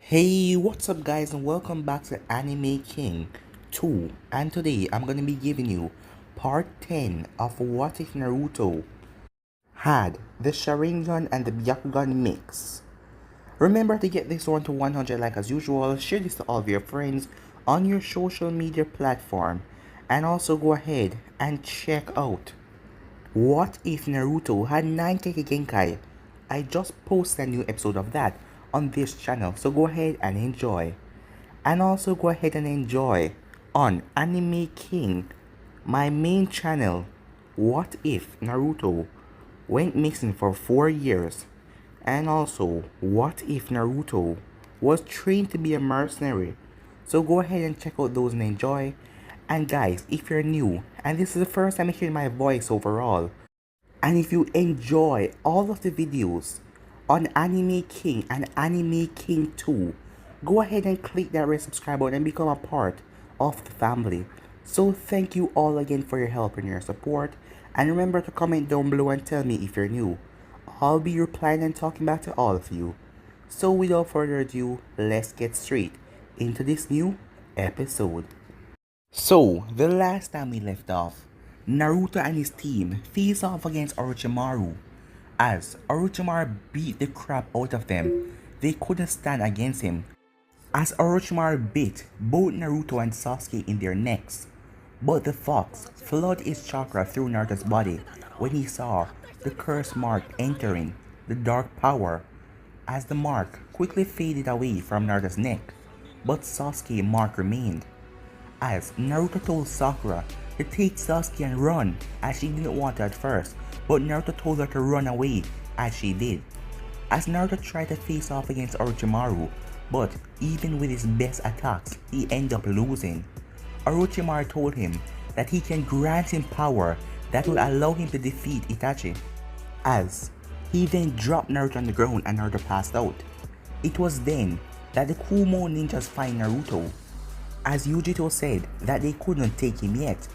Hey, what's up guys and welcome back to Anime King 2, and today I'm gonna be giving you part 10 of What If Naruto had the Sharingan and the Byakugan mix. Remember to get this one to 100 like as usual, share this to all of your friends on your social media platform, and also go ahead and check out What If Naruto had 9 Keiki Genkai. I just posted a new episode of that on this channel, so go ahead and enjoy. And also go ahead and enjoy on Anime King, my main channel, What If Naruto went missing for 4 years. And also, What If Naruto was trained to be a mercenary. So go ahead and check out those and enjoy. And guys, if you're new and this is the first time hearing my voice overall, and if you enjoy all of the videos on Anime King and Anime King 2, go ahead and click that red subscribe button and become a part of the family. So thank you all again for your help and your support, and remember to comment down below and tell me if you're new. I'll be replying and talking back to all of you. So without further ado, let's get straight into this new episode. So, the last time we left off, Naruto and his team face off against Orochimaru. As Orochimaru beat the crap out of them, they couldn't stand against him. As Orochimaru bit both Naruto and Sasuke in their necks. But the fox flooded his chakra through Naruto's body when he saw the curse mark entering the dark power, as the mark quickly faded away from Naruto's neck, but Sasuke's mark remained. As Naruto told Sakura to take Sasuke and run, as she didn't want to at first, but Naruto told her to run away, as she did. As Naruto tried to face off against Orochimaru, but even with his best attacks, he ended up losing. Orochimaru told him that he can grant him power that will allow him to defeat Itachi. As he then dropped Naruto on the ground and Naruto passed out. It was then that the Kumo ninjas find Naruto, as Yujito said that they couldn't take him yet,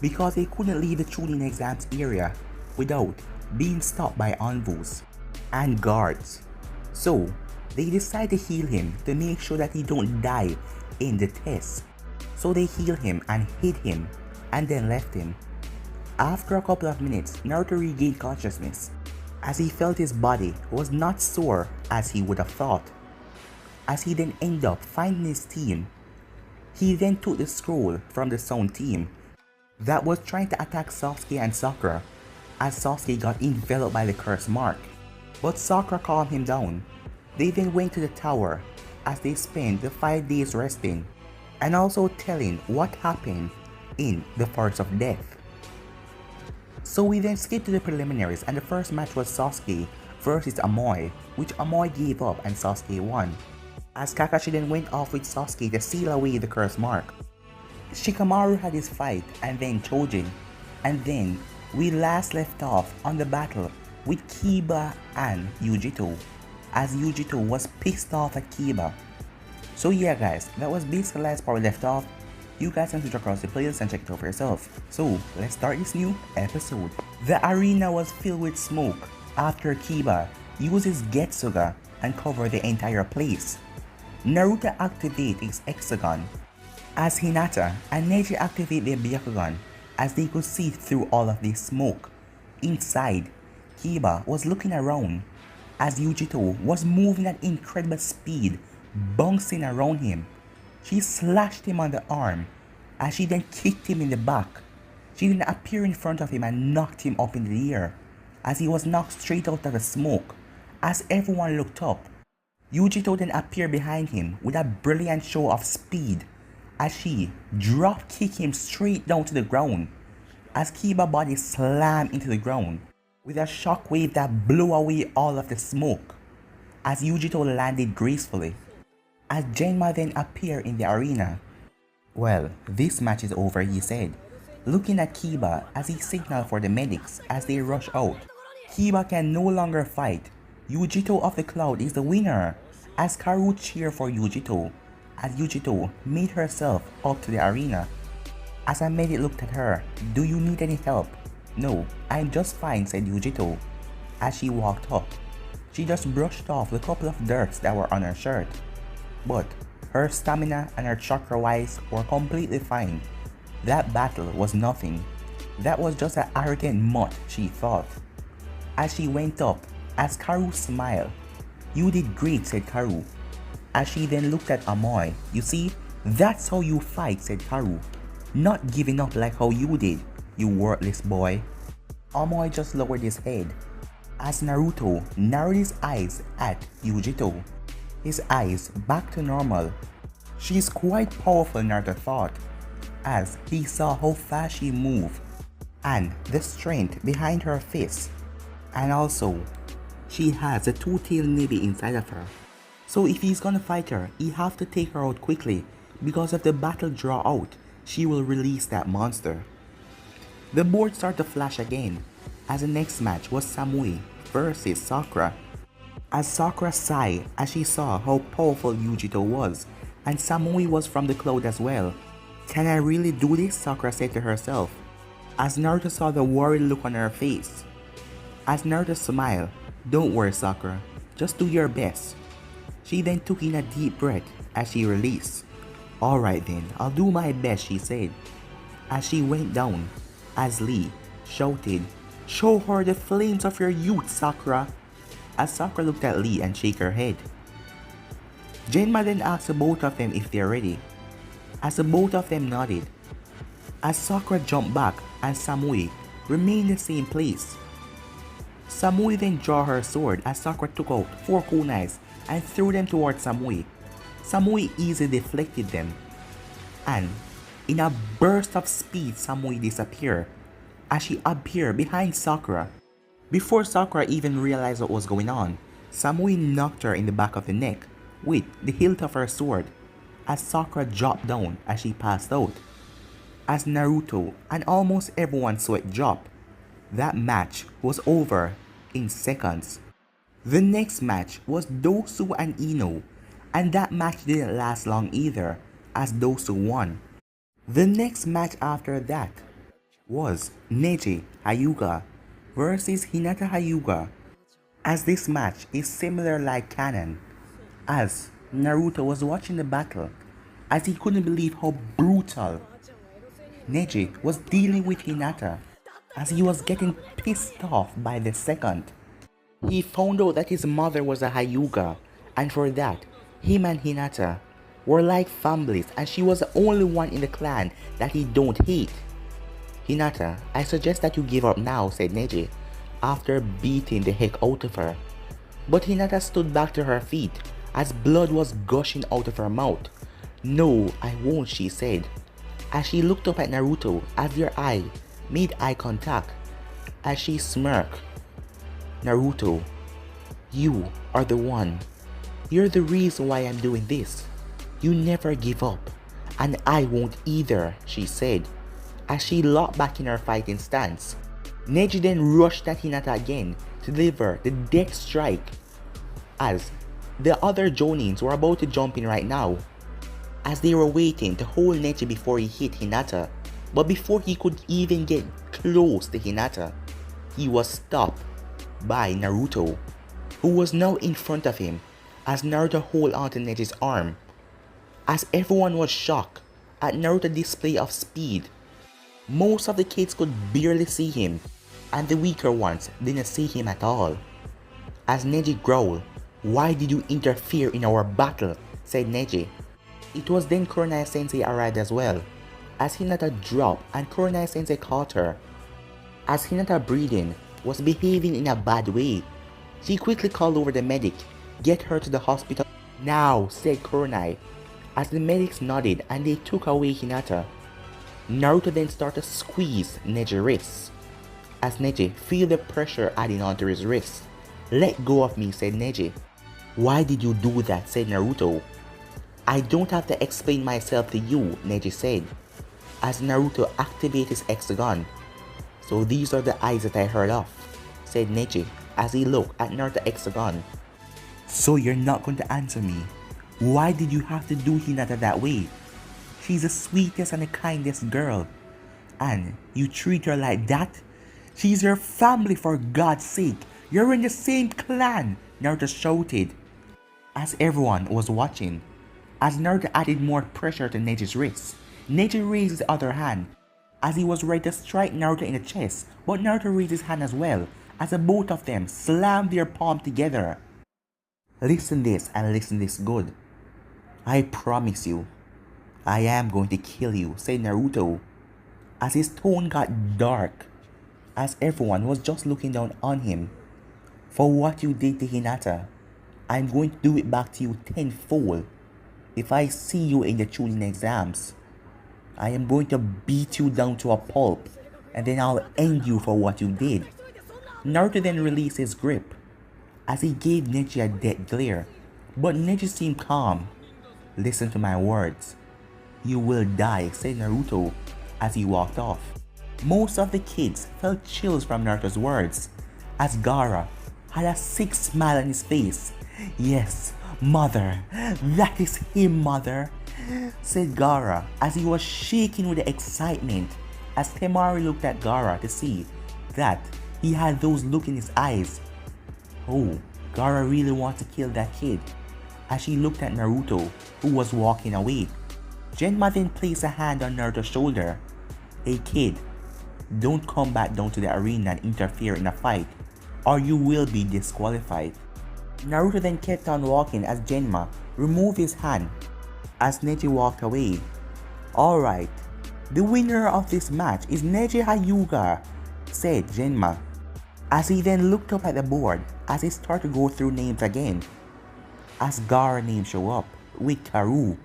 because they couldn't leave the Chunin exams area without being stopped by envoys and guards. So they decide to heal him to make sure that he don't die in the test. So they healed him and hid him and then left him. After a couple of minutes, Naruto regained consciousness, as he felt his body was not sore as he would have thought. As he then ended up finding his team, he then took the scroll from the Sound team that was trying to attack Sasuke and Sakura, as Sasuke got enveloped by the curse mark. But Sakura calmed him down. They then went to the tower as they spent the 5 days resting, and also telling what happened in the Forest of Death. So we then skipped to the preliminaries, and the first match was Sasuke versus Amoy, which Amoy gave up and Sasuke won. As Kakashi then went off with Sasuke to seal away the curse mark. Shikamaru had his fight and then Chojin, and then we last left off on the battle with Kiba and Yujito, as Yujito was pissed off at Kiba. So yeah guys, that was basically the last part we left off. You guys can switch across the playlist and check it out for yourself. So let's start this new episode. The arena was filled with smoke after Kiba uses Getsuga and covered the entire place. Naruto activated his Hexagon, as Hinata and Nedi activated their Byakugan, as they could see through all of this smoke. Inside, Kiba was looking around, as Yujito was moving at incredible speed, bouncing around him. She slashed him on the arm, as she then kicked him in the back. She then appeared in front of him and knocked him up into the air, as he was knocked straight out of the smoke. As everyone looked up, Yujito then appeared behind him with a brilliant show of speed, as she drop kicked him straight down to the ground, as Kiba's body slammed into the ground with a shockwave that blew away all of the smoke, as Yujito landed gracefully. As Genma then appeared in the arena. Well, this match is over, he said, looking at Kiba as he signaled for the medics as they rush out. Kiba can no longer fight. Yujito of the Cloud is the winner, as Karu cheered for Yujito, as Yujito made herself up to the arena. As a medic looked at her, "Do you need any help?" "No, I'm just fine," said Yujito. As she walked up, she just brushed off the couple of dirts that were on her shirt. but her stamina and her chakra wise were completely fine. That battle was nothing. That was just an arrogant mutt, she thought. As she went up, as Karu smiled, "You did great," said Karu. As she then looked at Amoy, "You see, that's how you fight," said Karu. "Not giving up like how you did, you worthless boy." Amoy just lowered his head as Naruto narrowed his eyes at Yujito. His eyes back to normal. "She's quite powerful," Naruto thought, as he saw how fast she moved and the strength behind her fist. And also, she has a two-tailed Nedi inside of her. So if he's gonna fight her, he have to take her out quickly, because if the battle draw out, she will release that monster. The board started to flash again, as the next match was Samui versus Sakura. As Sakura sighed as she saw how powerful Yujito was, and Samui was from the cloud as well. "Can I really do this?" Sakura said to herself, as Naruto saw the worried look on her face. As Naruto smiled, "Don't worry, Sakura, just do your best." She then took in a deep breath as she released. "Alright then, I'll do my best," she said, as she went down, as Lee shouted, "Show her the flames of your youth, Sakura," as Sakura looked at Lee and shook her head. Genma then asked the both of them if they're ready, as the both of them nodded, as Sakura jumped back and Samui remained in the same place. Samui then drew her sword as Sakura took out 4 kunais and threw them towards Samui. Samui easily deflected them, and in a burst of speed Samui disappeared as she appeared behind Sakura. Before Sakura even realized what was going on, Samui knocked her in the back of the neck with the hilt of her sword as Sakura dropped down as she passed out. As Naruto and almost everyone saw it drop, that match was over in seconds. The next match was Dosu and Ino, and that match didn't last long either, as Dosu won. The next match after that was Nedi Hyuga versus Hinata Hyuga, as this match is similar like canon, as Naruto was watching the battle as he couldn't believe how brutal Nedi was dealing with Hinata, as he was getting pissed off by the second. He found out that his mother was a Hyuga, and for that, him and Hinata were like families, and she was the only one in the clan that he don't hate. "Hinata, I suggest that you give up now," said Nedi, after beating the heck out of her. But Hinata stood back to her feet as blood was gushing out of her mouth. "No, I won't," she said, as she looked up at Naruto as their eye made eye contact, as she smirked. "Naruto, you are the one. You're the reason why I'm doing this. You never give up, and I won't either," she said, as she locked back in her fighting stance. Neji then rushed at Hinata again to deliver the death strike, as the other Jonins were about to jump in right now, as they were waiting to hold Neji before he hit Hinata. But before he could even get close to Hinata, he was stopped by Naruto, who was now in front of him, as Naruto held onto Neji's arm. As everyone was shocked at Naruto's display of speed, most of the kids could barely see him, and the weaker ones didn't see him at all. As Neji growled, "Why did you interfere in our battle?" said Neji. It was then Kurenai Sensei arrived as well, as Hinata dropped and Kurenai Sensei caught her. As Hinata breathing was behaving in a bad way, she quickly called over the medic, "Get her to the hospital now," said Kurenai, as the medics nodded and they took away Hinata. Naruto then started to squeeze Neji's wrist, as Neji felt the pressure adding onto his wrist. "Let go of me," said Neji. "Why did you do that?" said Naruto. "I don't have to explain myself to you," Neji said, as Naruto activated his hexagon. "So these are the eyes that I heard of," said Neji, as he looked at Naruto's hexagon. "So you're not going to answer me? Why did you have to do Hinata that way? She's the sweetest and the kindest girl, and you treat her like that? She's your family, for God's sake. You're in the same clan," Naruto shouted, as everyone was watching. as Naruto added more pressure to Neji's wrist. Neji raised his other hand as he was ready to strike Naruto in the chest, but Naruto raised his hand as well as the both of them slammed their palm together. Listen this and listen this good. I promise you, I am going to kill you, said Naruto, as his tone got dark, as everyone was just looking down on him. For what you did to Hinata, I'm going to do it back to you tenfold. If I see you in the Chunin exams, I am going to beat you down to a pulp, and then I'll end you for what you did. Naruto then released his grip, as he gave Neji a dead glare, but Neji seemed calm. Listen to my words. You will die, said Naruto as he walked off. Most of the kids felt chills from Naruto's words, as Gaara had a sick smile on his face. Yes, mother, that is him, mother, said Gaara as he was shaking with excitement as Temari looked at Gaara to see that he had those look in his eyes. Oh, Gaara really wants to kill that kid, as she looked at Naruto, who was walking away. Genma then placed a hand on Naruto's shoulder. Hey kid, don't come back down to the arena and interfere in a fight, or you will be disqualified. Naruto then kept on walking as Genma removed his hand as Neji walked away. Alright, the winner of this match is Neji Hyuga, said Genma, as he then looked up at the board as he started to go through names again. As Gaara's name showed up with Karu,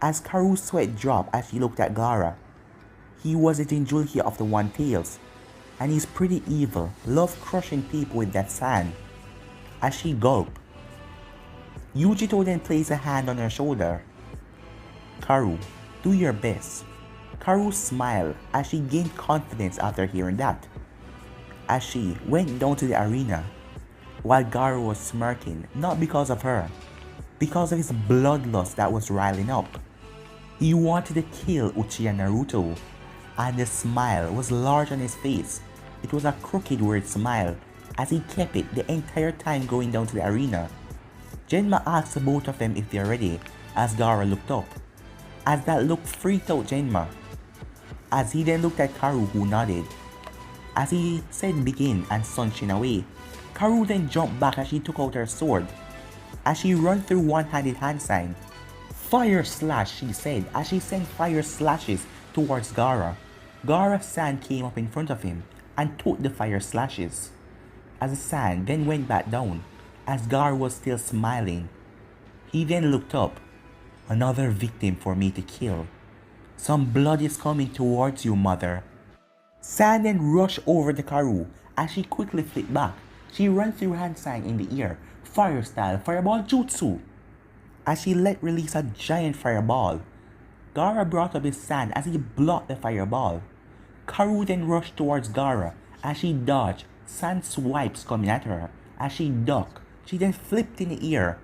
as Karu's sweat dropped as she looked at Gaara. He was the Jinchuriki of the One Tails, and he's pretty evil, love crushing people with that sand. As she gulped, Yujito then placed a hand on her shoulder. Karu, do your best. Karu smiled as she gained confidence after hearing that, as she went down to the arena, while Gaara was smirking, not because of her, because of his bloodlust that was riling up. He wanted to kill Uchia and Naruto, and the smile was large on his face. It was a crooked weird smile, as he kept it the entire time going down to the arena. Genma asked the both of them if they are ready, as Gaara looked up, as that look freaked out Genma, as he then looked at Karu, who nodded. As he said begin and sunshine away, Karu then jumped back as she took out her sword, as she ran through one-handed hand sign. Fire slash, she said as she sent fire slashes towards Gaara. Gaara's sand came up in front of him and took the fire slashes, as the sand then went back down, as Gaara was still smiling. He then looked up. Another victim for me to kill. Some blood is coming towards you, mother. Sand then rushed over to Karu as she quickly flipped back. She ran through hand sign in the air, fire style, fireball jutsu, as she let release a giant fireball. Gaara brought up his sand as he blocked the fireball. Karu then rushed towards Gaara as she dodged sand swipes coming at her. As she ducked, she then flipped in the air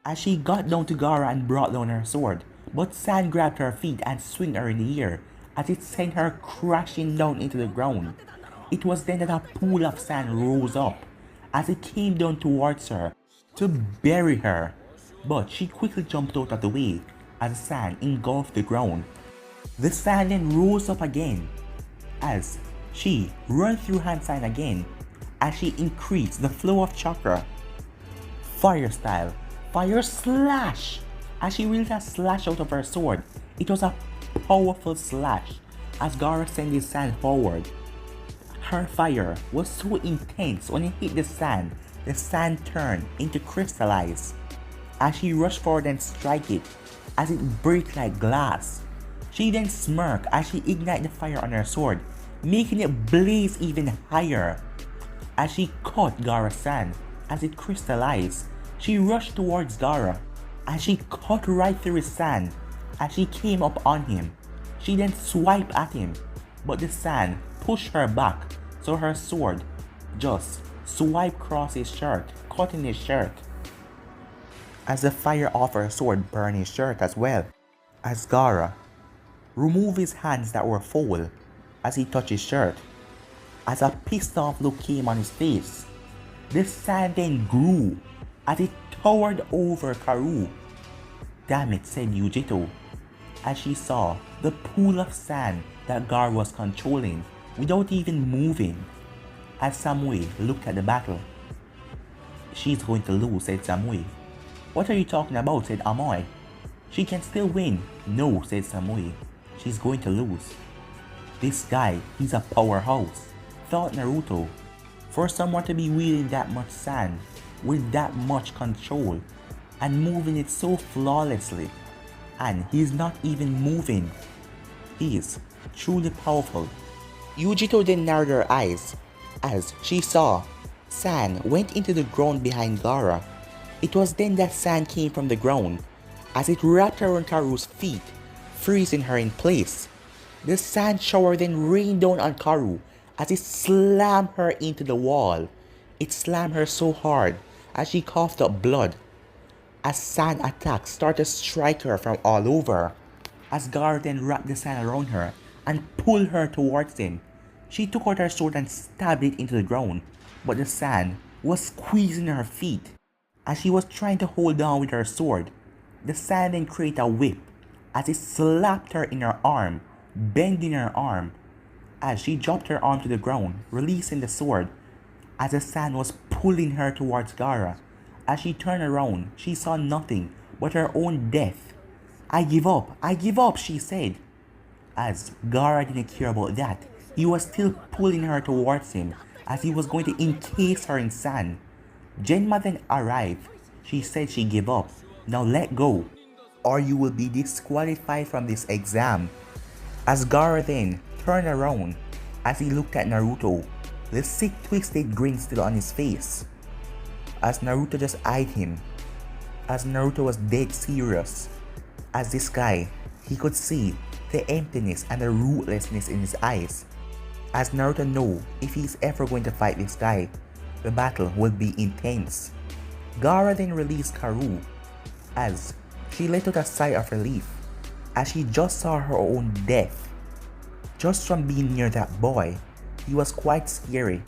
as she got down to Gaara and brought down her sword, but sand grabbed her feet and swung her in the air as it sent her crashing down into the ground. It was then that a pool of sand rose up as it came down towards her to bury her, but she quickly jumped out of the way as the sand engulfed the ground. The sand then rose up again as she ran through hand sign again as she increased the flow of chakra. Fire style, fire slash, as she released a slash out of her sword. It was a powerful slash as Gaara sent his sand forward. Her fire was so intense when it hit the sand turned into crystallize. As she rushed forward and strike it, as it breaks like glass. She then smirked as she ignited the fire on her sword, making it blaze even higher. As she caught Gaara's sand as it crystallized, she rushed towards Gaara as she cut right through his sand. As she came up on him, she then swiped at him, but the sand pushed her back, so her sword just swiped across his shirt, cutting his shirt, as the fire of her sword burned his shirt as well. As Gaara removed his hands that were full as he touched his shirt, as a pissed off look came on his face. The sand then grew as it towered over Karu. Damn it, said Yujito, as she saw the pool of sand that Gar was controlling without even moving. As Samui looked at the battle. She's going to lose, said Samui. What are you talking about, said Amoy. She can still win. No, said Samui. She's going to lose. This guy, he's a powerhouse, thought Naruto. For someone to be wielding that much sand, with that much control, and moving it so flawlessly, and he's not even moving. He is truly powerful. Yujito then narrowed her eyes as she saw sand went into the ground behind Gaara. It was then that sand came from the ground as it wrapped around Karu's feet, freezing her in place. The sand shower then rained down on Karu as it slammed her into the wall. It slammed her so hard as she coughed up blood. As sand attacks started to strike her from all over. As Gaara then wrapped the sand around her and pulled her towards him. She took out her sword and stabbed it into the ground, but the sand was squeezing her feet. As she was trying to hold on with her sword, the sand then created a whip as it slapped her in her arm, bending her arm. As she dropped her arm to the ground, releasing the sword, as the sand was pulling her towards Gaara. As she turned around, she saw nothing but her own death. I give up, she said. As Gaara didn't care about that, he was still pulling her towards him as he was going to encase her in sand. Genma then arrived. She said she gave up. Now let go, or you will be disqualified from this exam. As Gaara then turned around, as he looked at Naruto, the sick twisted grin still on his face. As Naruto just eyed him, as Naruto was dead serious. As this guy, he could see the emptiness and the rootlessness in his eyes. As Naruto knew if he's ever going to fight this guy, the battle will be intense. Gaara then released Karu as she let out a sigh of relief as she just saw her own death. Just from being near that boy, he was quite scary.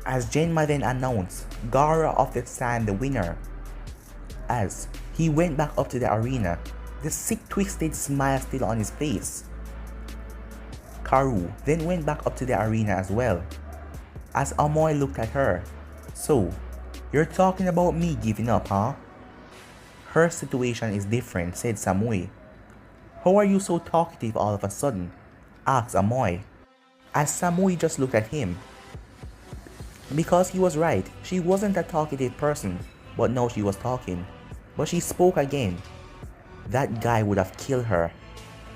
As Genma then announced Gaara of the Sand the winner. As he went back up to the arena, the sick twisted smile still on his face. Karu then went back up to the arena as well. As Amoy looked at her. So, you're talking about me giving up, huh? Her situation is different, said Samui. How are you so talkative all of a sudden? Asked Amoy. As Samui just looked at him. Because he was right, she wasn't a talkative person, but now she was talking. But she spoke again. That guy would have killed her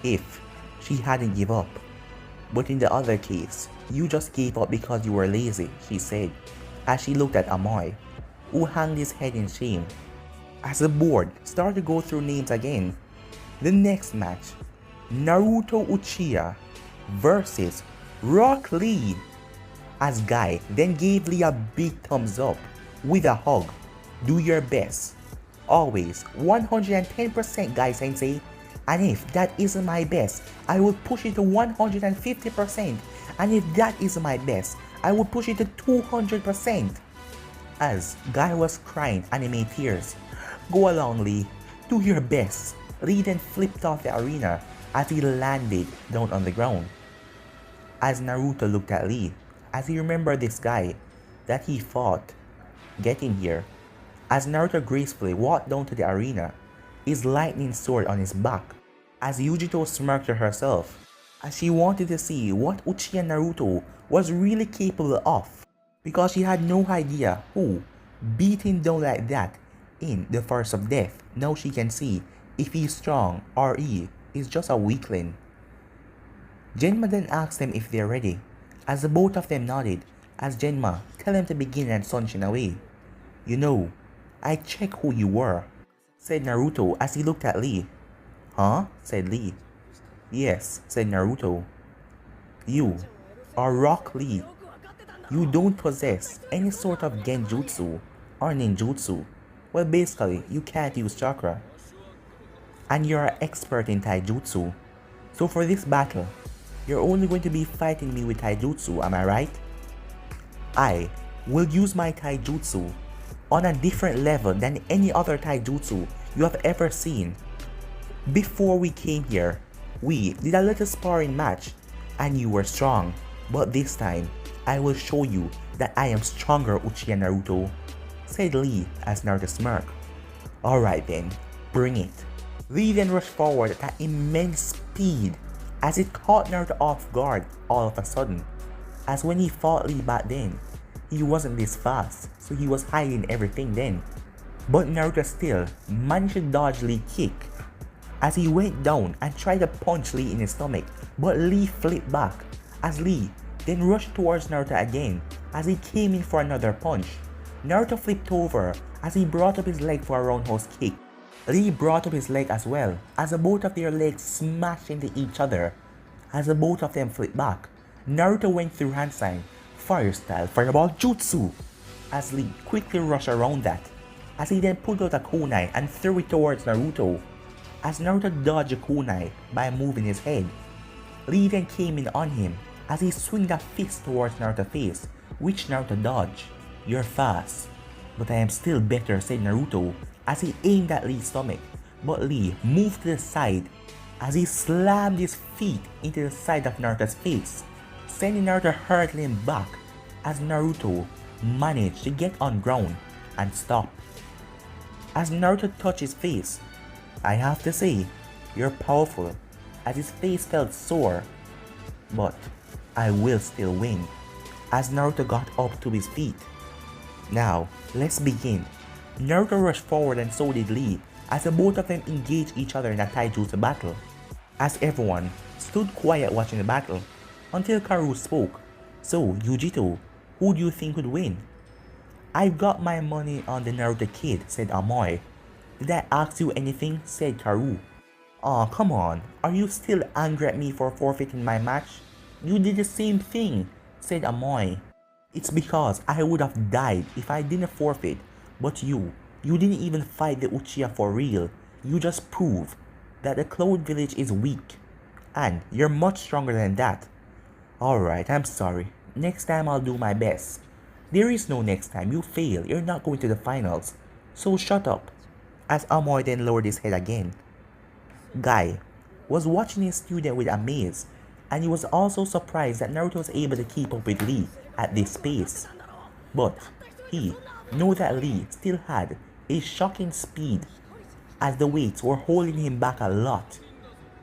if she hadn't give up. But in the other case, you just gave up because you were lazy, she said, as she looked at Amoy, who hung his head in shame. As the board started to go through names again, the next match, Naruto Uchia versus Rock Lee. As Guy then gave Lee a big thumbs up with a hug. Do your best. Always 110% Guy Sensei. And if that isn't my best, I will push it to 150%. And if that isn't my best, I will push it to 200%. As Guy was crying anime tears. Go along, Lee. Do your best. Lee then flipped off the arena as he landed down on the ground. As Naruto looked at Lee, as he remembered this guy that he fought getting here. As Naruto gracefully walked down to the arena, his lightning sword on his back, as Yujito smirked to herself, as she wanted to see what Uchiha Naruto was really capable of, because she had no idea who beat him down like that in the Forest of Death. Now she can see if he's strong or he is just a weakling. Genma then asked them if they're ready, as the both of them nodded, as Genma tell them to begin and Sonshin away. You know, I checked who you were, said Naruto as he looked at Lee. Huh? Said Lee. Yes, said Naruto. You are Rock Lee. You don't possess any sort of genjutsu or ninjutsu. Well, basically, you can't use chakra. And you're an expert in taijutsu. So for this battle, you're only going to be fighting me with taijutsu, am I right? I will use my taijutsu on a different level than any other taijutsu you have ever seen. Before we came here, we did a little sparring match and you were strong, but this time, I will show you that I am stronger, Uchia Naruto, said Lee as Naruto smirked. Alright then, bring it. Lee then rushed forward at an immense speed as it caught Naruto off guard all of a sudden, as when he fought Lee back then, he wasn't this fast, so he was hiding everything then. But Naruto still managed to dodge Lee's kick as he went down and tried to punch Lee in his stomach, but Lee flipped back as Lee then rushed towards Naruto again as he came in for another punch. Naruto flipped over as he brought up his leg for a roundhouse kick. Lee brought up his leg as well as the both of their legs smashed into each other. As the both of them flipped back, Naruto went through hand sign, fire style, fireball jutsu, as Lee quickly rushed around that, as he then pulled out a kunai and threw it towards Naruto, as Naruto dodged the kunai by moving his head. Lee then came in on him as he swung a fist towards Naruto's face, which Naruto dodged. You're fast, but I am still better, said Naruto as he aimed at Lee's stomach, but Lee moved to the side as he slammed his feet into the side of Naruto's face, sending Naruto hurtling back as Naruto managed to get on ground and stop. As Naruto touched his face, I have to say, you're powerful, as his face felt sore, but I will still win, as Naruto got up to his feet. Now, let's begin. Naruto rushed forward and so did Lee, as the both of them engaged each other in a taijutsu battle, as everyone stood quiet watching the battle, until Karu spoke. So, Yujito, who do you think would win? I've got my money on the Naruto kid, said Amoy. Did I ask you anything? Said Karu. Aw, come on, are you still angry at me for forfeiting my match? You did the same thing, said Amoy. It's because I would have died if I didn't forfeit, but you didn't even fight the Uchia for real. You just proved that the Cloud Village is weak, and you're much stronger than that. Alright, I'm sorry. Next time I'll do my best. There is no next time. You fail. You're not going to the finals. So shut up. As Amoy then lowered his head again. Guy was watching his student with amaze, and he was also surprised that Naruto was able to keep up with Lee at this pace. But he knew that Lee still had a shocking speed, as the weights were holding him back a lot.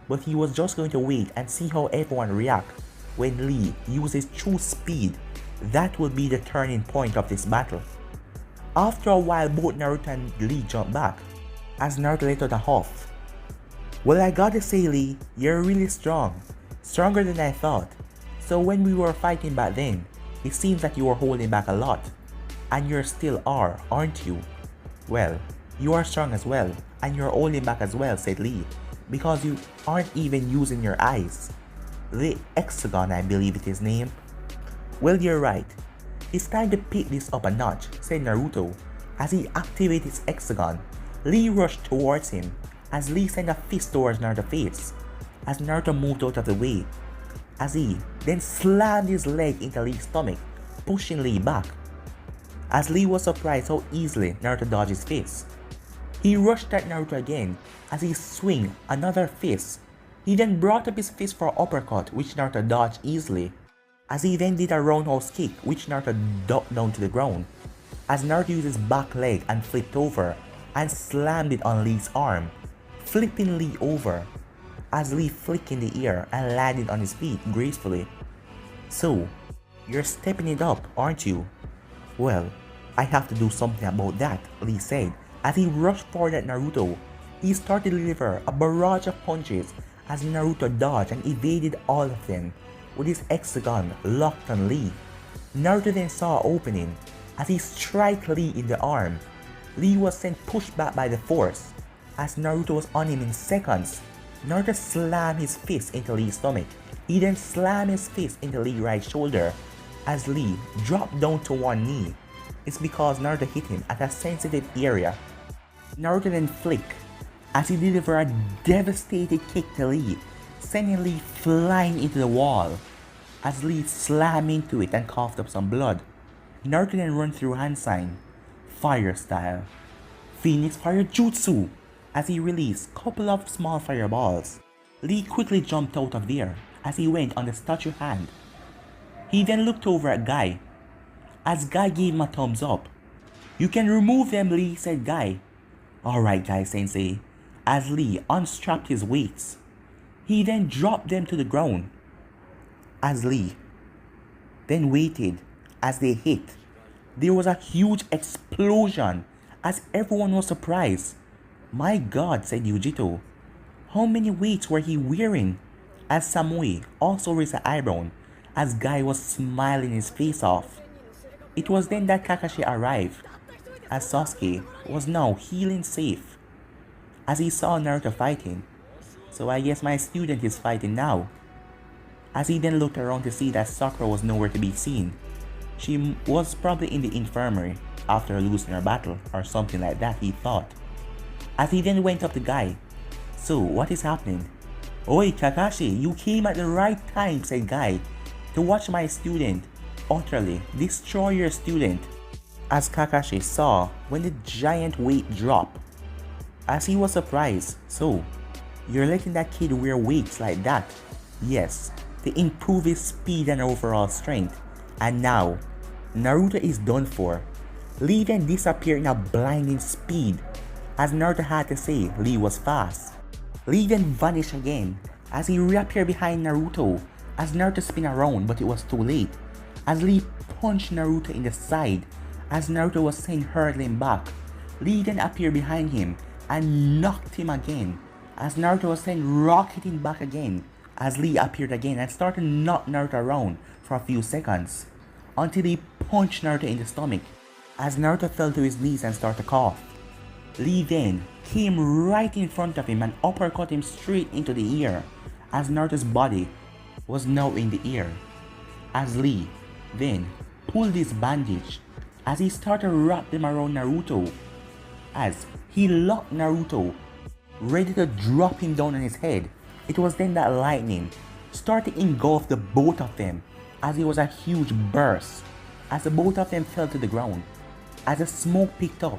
But he was just going to wait and see how everyone reacts when Lee uses true speed. That will be the turning point of this battle. After a while, both Naruto and Lee jumped back, as Naruto let out a huff. Well, I gotta say, Lee, you're really strong. Stronger than I thought. So when we were fighting back then, it seems that you were holding back a lot. And you still are, aren't you? Well, you are strong as well, and you're holding back as well, said Lee, because you aren't even using your eyes. The hexagon, I believe it is named. Well, you're right. It's time to pick this up a notch, said Naruto, as he activated his hexagon. Lee rushed towards him, as Lee sent a fist towards Naruto's face, as Naruto moved out of the way, as he then slammed his leg into Lee's stomach, pushing Lee back. As Lee was surprised how easily Naruto dodged his fist. He rushed at Naruto again, as he swung another fist. He then brought up his fist for an uppercut, which Naruto dodged easily, as he then did a roundhouse kick, which Naruto ducked down to the ground, as Naruto used his back leg and flipped over, and slammed it on Lee's arm, flipping Lee over, as Lee flicked in the air and landed on his feet gracefully. So, you're stepping it up, aren't you? Well, I have to do something about that, Lee said, as he rushed forward at Naruto. He started to deliver a barrage of punches as Naruto dodged and evaded all of them, with his hexagon locked on Lee. Naruto then saw an opening as he struck Lee in the arm. Lee was then pushed back by the force, as Naruto was on him in seconds. Naruto slammed his fist into Lee's stomach. He then slammed his fist into Lee's right shoulder, as Lee dropped down to one knee. It's because Naruto hit him at a sensitive area. Naruto then flicked, as he delivered a devastating kick to Lee, sending Lee flying into the wall, as Lee slammed into it and coughed up some blood. Naruto then run through hand sign, fire style, Phoenix Fire Jutsu, as he released a couple of small fireballs. Lee quickly jumped out of there as he went on the statue hand. He then looked over at Guy as Guy gave him a thumbs up. "You can remove them, Lee," said Guy. "Alright, Guy Sensei," as Lee unstrapped his weights. He then dropped them to the ground as Lee then waited as they hit. There was a huge explosion as everyone was surprised. "My God," said Yujito. "How many weights were he wearing?" As Samui also raised an eyebrow as Guy was smiling his face off. It was then that Kakashi arrived as Sasuke was now healing safe as he saw Naruto fighting. "So I guess my student is fighting now." As he then looked around to see that Sakura was nowhere to be seen. She was probably in the infirmary after losing her battle or something like that, he thought. As he then went up to Guy. "So what is happening?" "Oi Kakashi, you came at the right time," said Guy, "to watch my student utterly destroy your student." As Kakashi saw when the giant weight dropped, as he was surprised. "So, you're letting that kid wear weights like that?" "Yes, to improve his speed and overall strength. And now, Naruto is done for." Lee then disappeared in a blinding speed. As Naruto had to say, Lee was fast. Lee then vanished again as he reappeared behind Naruto as Naruto spun around, but it was too late. As Lee punched Naruto in the side as Naruto was sent hurtling back. Lee then appeared behind him and knocked him again as Naruto was sent rocketing back again. As Lee appeared again and started to knock Naruto around for a few seconds until he punched Naruto in the stomach as Naruto fell to his knees and started to cough. Lee then came right in front of him and uppercut him straight into the ear as Naruto's body was now in the ear. As Lee then pulled his bandage as he started to wrap them around Naruto as he locked Naruto ready to drop him down on his head. It was then that lightning started to engulf the both of them as it was a huge burst as the both of them fell to the ground as the smoke picked up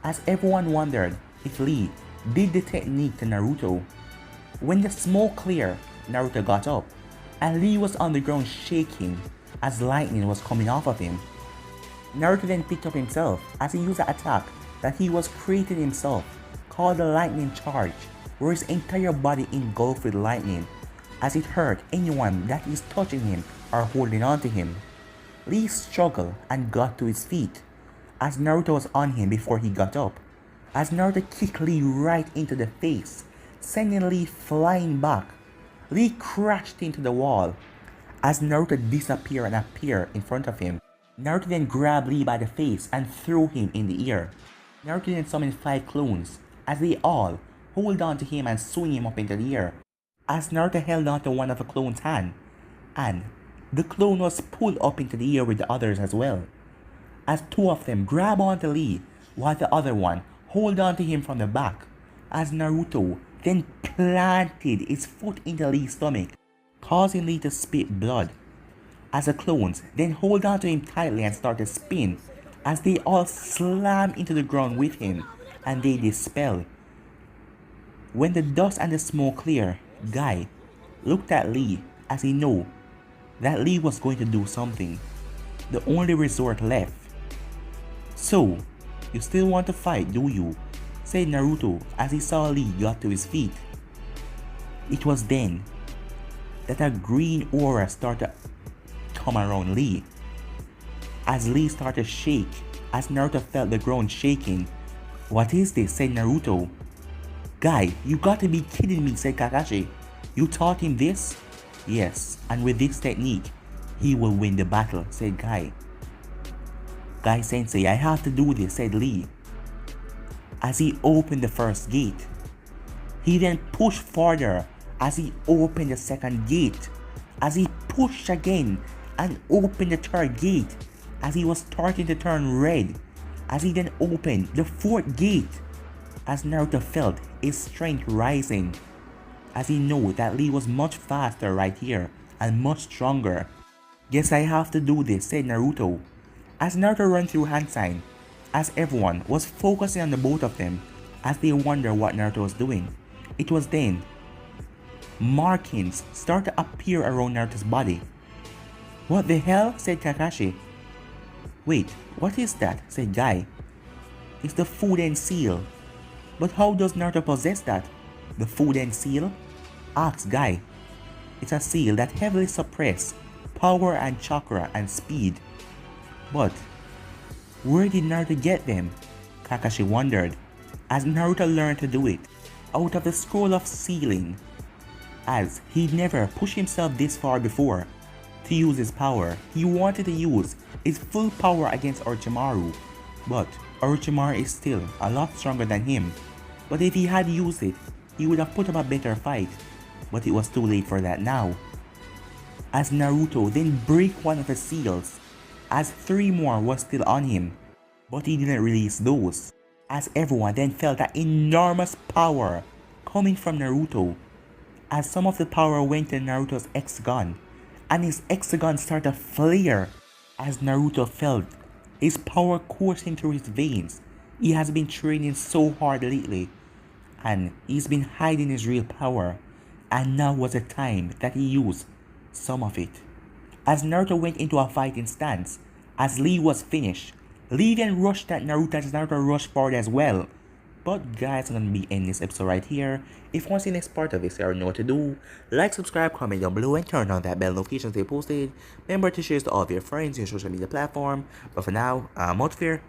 as everyone wondered if Lee did the technique to Naruto. When the smoke cleared, Naruto got up and Lee was on the ground shaking as lightning was coming off of him. Naruto then picked up himself as he used an attack that he was creating himself called the lightning charge, where his entire body engulfed with lightning as it hurt anyone that is touching him or holding on to him. Lee struggled and got to his feet as Naruto was on him before he got up, as Naruto kicked Lee right into the face, sending Lee flying back. Lee crashed into the wall as Naruto disappeared and appeared in front of him. Naruto then grabbed Lee by the face and threw him in the air. Naruto then summoned 5 clones as they all hold on to him and swing him up into the air. As Naruto held on to one of the clone's hand, and the clone was pulled up into the air with the others as well. As 2 of them grab onto Lee while the other one hold on to him from the back. As Naruto then planted his foot into Lee's stomach, causing Lee to spit blood. As the clones then hold on to him tightly and start to spin as they all slam into the ground with him and they dispel. When the dust and the smoke clear, Guy looked at Lee as he knew that Lee was going to do something. The only resort left. "So, you still want to fight, do you?" said Naruto as he saw Lee got to his feet. It was then that a green aura started to come around Lee as Lee started to shake as Naruto felt the ground shaking. "What is this?" said Naruto. "Guy, you got to be kidding me," said Kakashi. "You taught him this?" "Yes, and with this technique, he will win the battle," said Guy. "Guy Sensei, I have to do this," said Lee as he opened the first gate. He then pushed further as he opened the second gate, as he pushed again and opened the third gate as he was starting to turn red, as he then opened the fourth gate as Naruto felt his strength rising as he knew that Lee was much faster right here and much stronger. "Guess I have to do this," said Naruto as Naruto ran through hand sign as everyone was focusing on the both of them as they wonder what Naruto was doing. It was then markings start to appear around Naruto's body. "What the hell?" said Kakashi. "Wait, what is that?" said Guy. "It's the Fuden seal." "But how does Naruto possess that?" "The Fuden seal?" asked Guy. "It's a seal that heavily suppresses power and chakra and speed." "But where did Naruto get them?" Kakashi wondered, as Naruto learned to do it out of the scroll of sealing, as he'd never pushed himself this far before to use his power. He wanted to use his full power against Orochimaru, but Orochimaru is still a lot stronger than him. But if he had used it, he would have put up a better fight, but it was too late for that now. As Naruto then break one of the seals, as 3 more was still on him, but he didn't release those, as everyone then felt that enormous power coming from Naruto, as some of the power went to Naruto's hexagon, and his hexagon started to flare, as Naruto felt his power coursing through his veins. He has been training so hard lately, and he's been hiding his real power, and now was the time that he used some of it. As Naruto went into a fighting stance, as Lee was finished, Lee then rushed at Naruto as Naruto rushed forward as well. But guys, I'm gonna be ending this episode right here. If you want to see the next part of this, you already know what to do. Like, subscribe, comment down below, and turn on that bell notification to stay posted. Remember to share this to all of your friends in your social media platform. But for now, I'm out of here.